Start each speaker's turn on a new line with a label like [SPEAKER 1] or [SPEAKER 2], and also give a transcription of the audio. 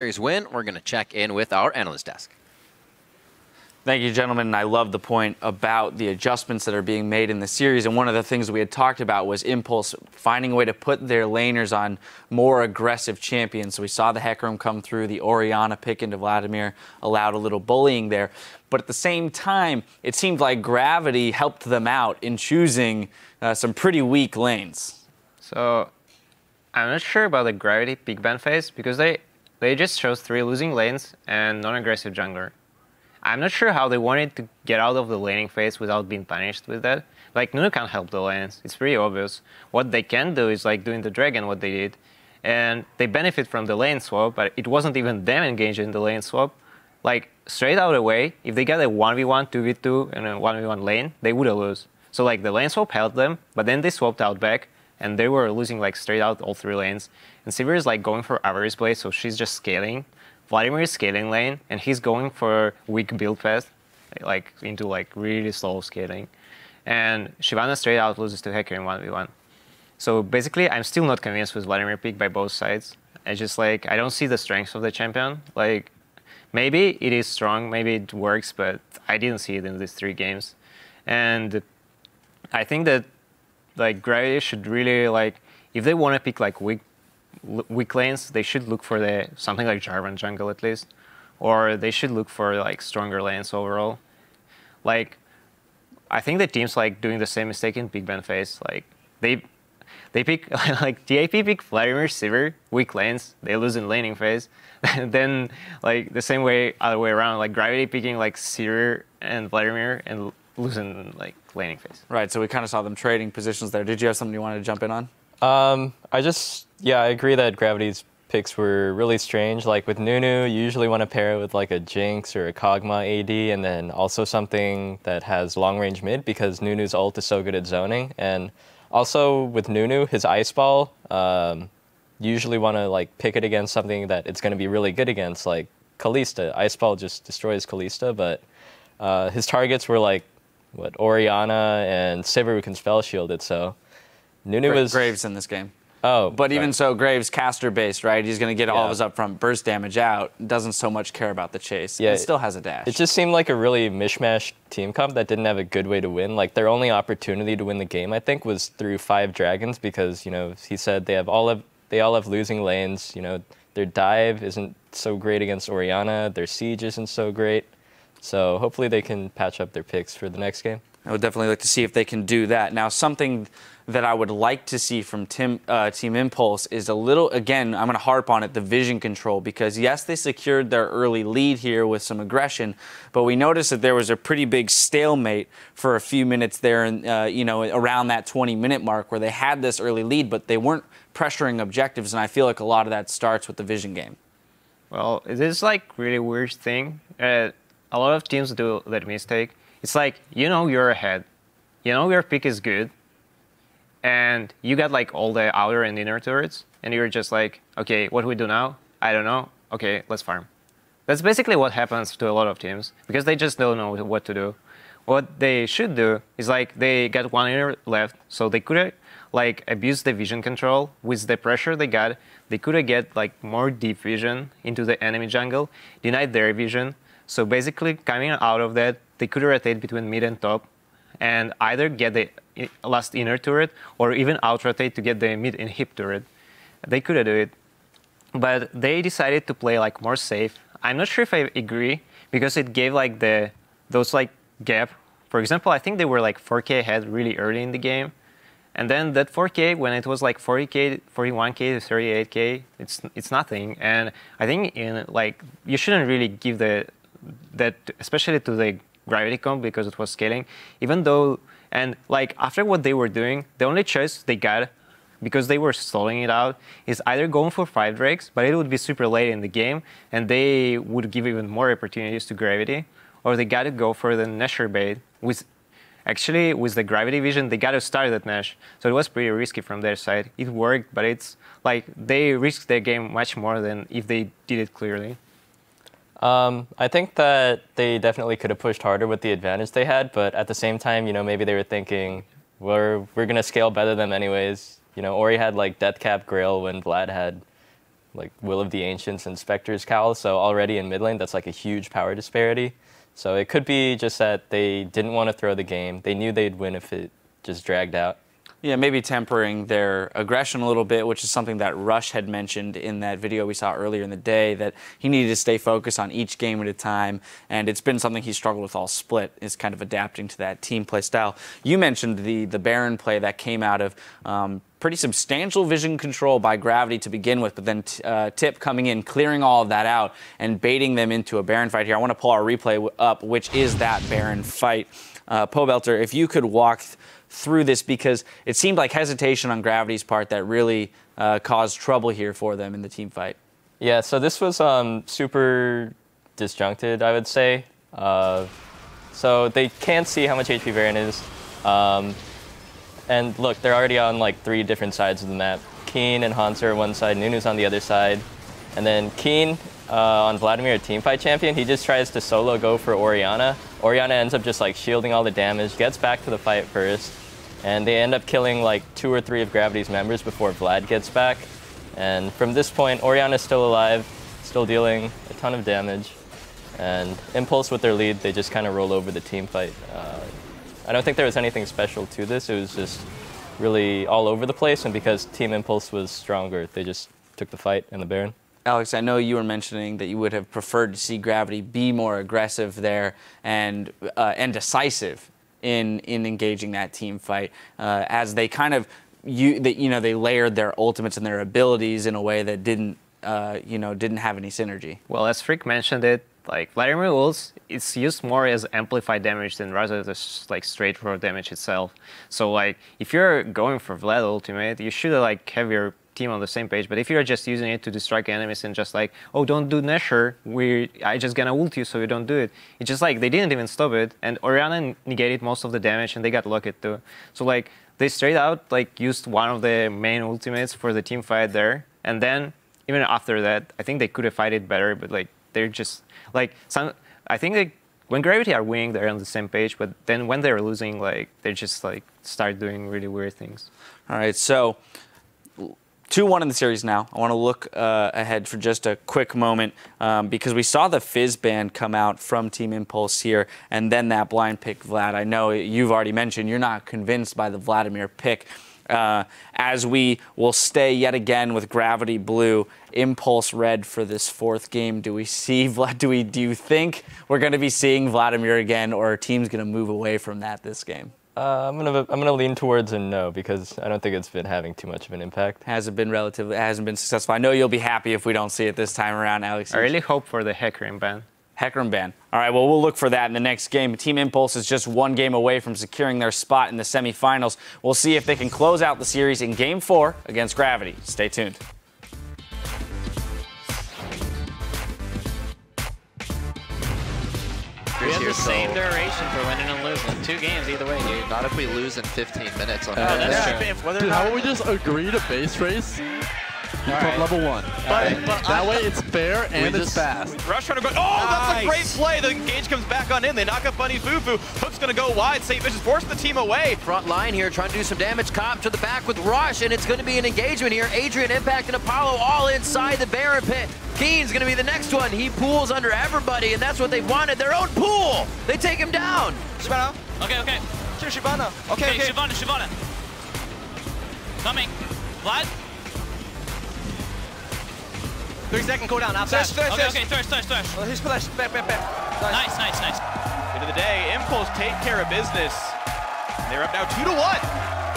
[SPEAKER 1] Series win, we're going to check in with our analyst desk.
[SPEAKER 2] Thank you, gentlemen. And I love the point about the adjustments that are being made in the series. And one of the things we had talked about was Impulse finding a way to put their laners on more aggressive champions. So we saw the Hecarim come through, the Orianna pick into Vladimir, allowed a little bullying there. But at the same time, it seemed like Gravity helped them out in choosing some pretty weak lanes.
[SPEAKER 3] So I'm not sure about the Gravity pick ban phase because they just chose 3 losing lanes and non-aggressive jungler. I'm not sure how they wanted to get out of the laning phase without being punished with that. Like, Nunu can't help the lanes. It's pretty obvious. What they can do is like doing the Dragon, what they did. And they benefit from the lane swap, but it wasn't even them engaged in the lane swap. Like, straight out away, if they got a 1v1, 2v2, and a 1v1 lane, they would lose. So like the lane swap helped them, but then they swapped out back, and they were losing like straight out all 3 lanes. And Sivir is like going for Avarice Blade, so she's just scaling. Vladimir is scaling lane, and he's going for weak build path, like into like really slow scaling. And Shyvana straight out loses to Hecarim 1v1. So basically, I'm still not convinced with Vladimir pick by both sides. I just like, I don't see the strength of the champion. Like, maybe it is strong, maybe it works, but I didn't see it in these 3 games. And I think that like Gravity should really like, if they want to pick like weak lanes, they should look for something like Jarvan jungle at least, or they should look for like stronger lanes overall. Like, I think the team's like doing the same mistake in Big Ben phase. Like they pick like TAP pick Vladimir, Sivir, weak lanes, they lose in laning phase. Then like the same way other way around, like Gravity picking like Sivir and Vladimir and losing like laning phase.
[SPEAKER 2] Right, so we kind of saw them trading positions there. Did you have something you wanted to jump in on?
[SPEAKER 4] I agree that Gravity's picks were really strange. Like with Nunu, you usually want to pair it with like a Jinx or a Kog'Maw AD, and then also something that has long range mid because Nunu's ult is so good at zoning. And also with Nunu, his Ice Ball, usually want to like pick it against something that it's going to be really good against, like Kalista. Ice Ball just destroys Kalista, but his targets were like Orianna and Sivir who can spell shield it. So Nunu was
[SPEAKER 2] Graves in this game.
[SPEAKER 4] Oh,
[SPEAKER 2] but even so, Graves caster based, right? He's going to get all of his upfront burst damage out. Doesn't so much care about the chase. Yeah, it still has a dash.
[SPEAKER 4] It just seemed like a really mishmash team comp that didn't have a good way to win. Like their only opportunity to win the game, I think, was through 5 dragons because he said they all have losing lanes. Their dive isn't so great against Orianna. Their siege isn't so great. So hopefully they can patch up their picks for the next game.
[SPEAKER 2] I would definitely like to see if they can do that. Now, something that I would like to see from Team Impulse is a little, again, I'm going to harp on it, the vision control, because yes, they secured their early lead here with some aggression, but we noticed that there was a pretty big stalemate for a few minutes there, around that 20-minute mark where they had this early lead, but they weren't pressuring objectives, and I feel like a lot of that starts with the vision game.
[SPEAKER 3] Well, it is like really weird thing. A lot of teams do that mistake. It's like, you're ahead. Your pick is good. And you got like all the outer and inner turrets. And you're just like, okay, what do we do now? I don't know. Okay, let's farm. That's basically what happens to a lot of teams. Because they just don't know what to do. What they should do is like, they got 1 inner left. So they could like abuse the vision control. With the pressure they got, they could get like more deep vision into the enemy jungle. Denied their vision. So basically, coming out of that, they could rotate between mid and top and either get the last inner turret or even out-rotate to get the mid and hip turret. They could do it, but they decided to play like more safe. I'm not sure if I agree because it gave like those like gap. For example, I think they were like 4K ahead really early in the game. And then that 4K, when it was like 40K, 41K to 38K, it's nothing. And I think you shouldn't really give that, especially to the Gravity comp because it was scaling, even though, and like after what they were doing, the only choice they got, because they were stalling it out, is either going for 5 drakes, but it would be super late in the game, and they would give even more opportunities to Gravity, or they got to go for the Nesher bait. With the Gravity vision, they got to start that Nesh, so it was pretty risky from their side. It worked, but it's like they risked their game much more than if they did it clearly.
[SPEAKER 4] I think that they definitely could have pushed harder with the advantage they had, but at the same time, maybe they were thinking, we're going to scale better than them anyways. Ori had like Death Cap Grail when Vlad had like Will of the Ancients and Spectre's Cowl. So already in mid lane, that's like a huge power disparity. So it could be just that they didn't want to throw the game. They knew they'd win if it just dragged out.
[SPEAKER 2] Yeah, maybe tempering their aggression a little bit, which is something that Rush had mentioned in that video we saw earlier in the day, that he needed to stay focused on each game at a time, and it's been something he struggled with all split, is kind of adapting to that team play style. You mentioned the Baron play that came out of pretty substantial vision control by Gravity to begin with, but then Tip coming in, clearing all of that out, and baiting them into a Baron fight here. I want to pull our replay up, which is that Baron fight. Pobelter, if you could walk through this, because it seemed like hesitation on Gravity's part that really caused trouble here for them in the team fight.
[SPEAKER 4] Yeah, so this was super disjuncted, I would say. So they can't see how much HP Baron is. And look, they're already on like 3 different sides of the map. Keen and Hanser are one side, Nunu's on the other side. And then Keen on Vladimir, a teamfight champion, he just tries to solo go for Orianna. Orianna ends up just like shielding all the damage, gets back to the fight first, and they end up killing like 2 or 3 of Gravity's members before Vlad gets back. And from this point, Orianna's still alive, still dealing a ton of damage. And Impulse with their lead, they just kind of roll over the team fight. I don't think there was anything special to this. It was just really all over the place, and because Team Impulse was stronger, they just took the fight and the Baron.
[SPEAKER 2] Alex, I know you were mentioning that you would have preferred to see Gravity be more aggressive there and decisive in engaging that team fight, as they kind of they layered their ultimates and their abilities in a way that didn't have any synergy.
[SPEAKER 3] Well, as Frick mentioned it, like Vladimir ults, it's used more as amplified damage than rather than like straight raw damage itself. So like if you're going for Vlad ultimate, you should like have your team on the same page. But if you're just using it to distract enemies and just like, oh, don't do Nesher, I just gonna ult you so you don't do it. It's just like they didn't even stop it, and Orianna negated most of the damage and they got lucky too. So like they straight out like used one of the main ultimates for the team fight there, and then even after that, I think they could have fight it better, but like they're just like I think like when Gravity are winning, they're on the same page, but then when they're losing, like they just like start doing really weird things.
[SPEAKER 2] All right, so 2-1 in the series now. I want to look ahead for just a quick moment because we saw the Fizz ban come out from Team Impulse here, and then that blind pick Vlad. I know you've already mentioned you're not convinced by the Vladimir pick. As we will stay yet again with Gravity Blue, Impulse Red for this 4th game. Do we see do you think we're going to be seeing Vladimir again, or are teams going to move away from that this game?
[SPEAKER 4] I'm gonna lean towards a no, because I don't think it's been having too much of an impact.
[SPEAKER 2] It hasn't been successful. I know you'll be happy if we don't see it this time around, Alex.
[SPEAKER 3] I really hope for the Hecarim ban.
[SPEAKER 2] Hecarim ban. All right, well, we'll look for that in the next game. Team Impulse is just 1 game away from securing their spot in the semifinals. We'll see if they can close out the series in Game 4 against Gravity. Stay tuned.
[SPEAKER 5] We have the same duration for winning and losing. 2 games either way, dude.
[SPEAKER 6] Not if we lose in 15 minutes on
[SPEAKER 5] that's
[SPEAKER 6] true.
[SPEAKER 7] Dude, how about we just agree to base race? You come level 1.
[SPEAKER 5] But
[SPEAKER 7] that way it's fair and it's fast.
[SPEAKER 8] Rush trying to go. Oh, that's a great play. The engage comes back on in. They knock up Bunny Fufu. Hook's going to go wide. St. Vision's forcing the team away.
[SPEAKER 1] Front line here, trying to do some damage. Cobb to the back with Rush, and it's going to be an engagement here. Adrian, Impact, and Apollo all inside the Baron pit. Keen's going to be the next one. He pools under everybody, and that's what they wanted. Their own pool. They take him down.
[SPEAKER 8] Shibana.
[SPEAKER 5] Okay.
[SPEAKER 8] Shibana. Okay.
[SPEAKER 5] Shibana. Coming. Vlad.
[SPEAKER 8] 3-second cooldown outside.
[SPEAKER 5] Okay, thresh.
[SPEAKER 8] Oh, he's flash. Back.
[SPEAKER 5] Nice.
[SPEAKER 8] End of the day, Impulse take care of business. They're up now 2-1.